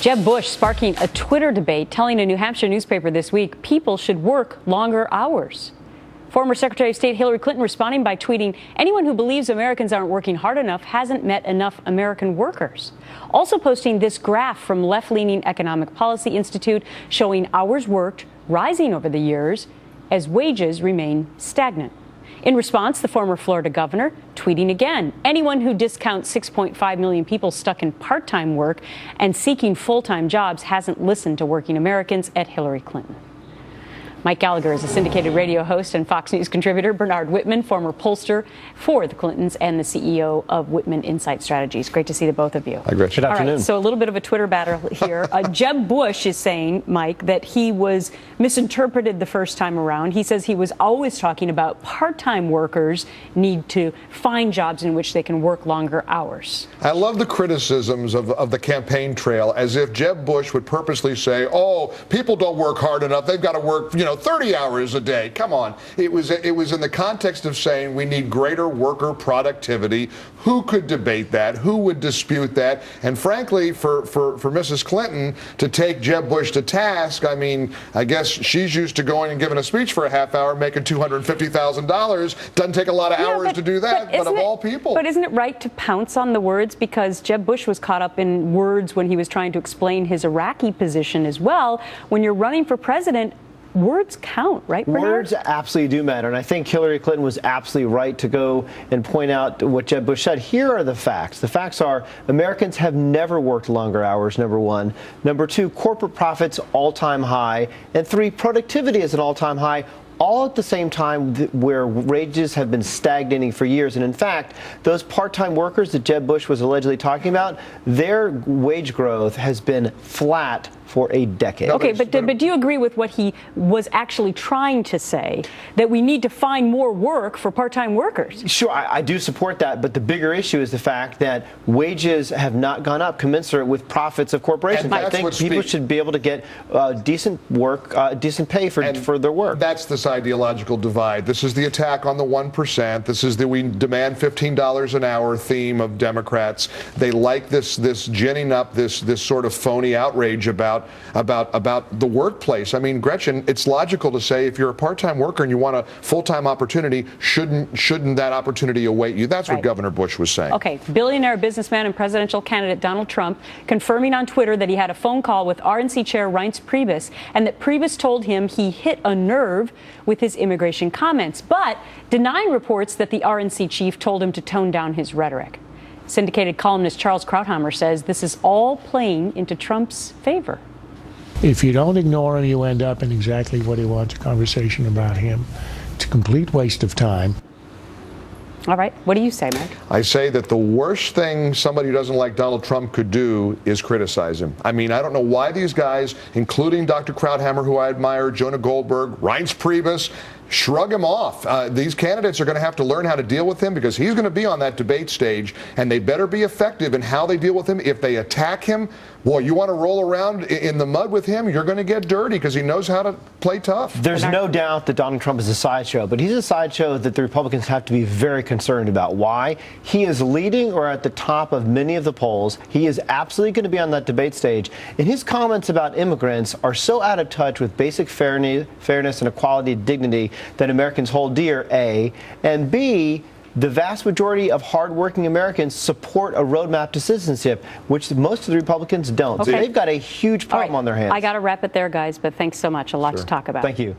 Jeb Bush sparking a Twitter debate, telling a New Hampshire newspaper this week people should work longer hours. Former Secretary of State Hillary Clinton responding by tweeting, "Anyone who believes Americans aren't working hard enough hasn't met enough American workers." Also posting this graph from left-leaning Economic Policy Institute showing hours worked rising over the years as wages remain stagnant. In response, the former Florida governor tweeting again, "Anyone who discounts 6.5 million people stuck in part-time work and seeking full-time jobs hasn't listened to working Americans," at Hillary Clinton. Mike Gallagher is a syndicated radio host and Fox News contributor. Bernard Whitman, former pollster for the Clintons and the CEO of Whitman Insight Strategies. Great to see the both of you. Hi, Gretchen. Good afternoon. All right, so a little bit of a Twitter battle here. Jeb Bush is saying, Mike, that he was misinterpreted the first time around. He says he was always talking about part-time workers need to find jobs in which they can work longer hours. I love the criticisms of the campaign trail, as if Jeb Bush would purposely say, oh, people don't work hard enough. They've got to work, 30 hours a day. Come on. It was in the context of saying we need greater worker productivity. Who could debate that? Who would dispute that? And frankly, for Mrs. Clinton to take Jeb Bush to task, I mean, I guess she's used to going and giving a speech for a half hour, making $250,000. Doesn't take a lot of hours to do that, but of all people. But isn't it right to pounce on the words? Because Jeb Bush was caught up in words when he was trying to explain his Iraqi position as well. When you're running for president, words count, right, Bernard? Words absolutely do matter, and I think Hillary Clinton was absolutely right to go and point out what Jeb Bush said. Here are the facts. The facts are Americans have never worked longer hours, number one. Number two, corporate profits all-time high. And three, productivity is an all-time high, all at the same time where wages have been stagnating for years. And in fact, those part-time workers that Jeb Bush was allegedly talking about, their wage growth has been flat for a decade. Okay, but do you agree with what he was actually trying to say, that we need to find more work for part-time workers? Sure, I do support that, but the bigger issue is the fact that wages have not gone up commensurate with profits of corporations. I think people should be able to get decent work, decent pay for their work. That's this ideological divide. This is the attack on the 1%. This is the we demand $15 an hour theme of Democrats. They like this ginning up this sort of phony outrage about the workplace. I mean, Gretchen, it's logical to say if you're a part-time worker and you want a full-time opportunity, shouldn't that opportunity await you? That's what Governor Bush was saying. Okay, billionaire businessman and presidential candidate Donald Trump confirming on Twitter that he had a phone call with RNC Chair Reince Priebus and that Priebus told him he hit a nerve with his immigration comments, but denying reports that the RNC chief told him to tone down his rhetoric. Syndicated columnist Charles Krauthammer says this is all playing into Trump's favor. If you don't ignore him, you end up in exactly what he wants, a conversation about him. It's a complete waste of time. All right. What do you say, Mike? I say that the worst thing somebody who doesn't like Donald Trump could do is criticize him. I mean, I don't know why these guys, including Dr. Krauthammer, who I admire, Jonah Goldberg, Reince Priebus, shrug him off. These candidates are going to have to learn how to deal with him because he's going to be on that debate stage, and they better be effective in how they deal with him. If they attack him, boy, you want to roll around in the mud with him, you're going to get dirty because he knows how to play tough. There's no doubt that Donald Trump is a sideshow, but he's a sideshow that the Republicans have to be very concerned about. Why? He is leading or at the top of many of the polls. He is absolutely going to be on that debate stage. And his comments about immigrants are so out of touch with basic fairness and equality and dignity that Americans hold dear, A. And B, the vast majority of hardworking Americans support a roadmap to citizenship, which most of the Republicans don't. Okay. So they've got a huge problem on their hands. I got to wrap it there, guys, but thanks so much. A lot to talk about. Thank you.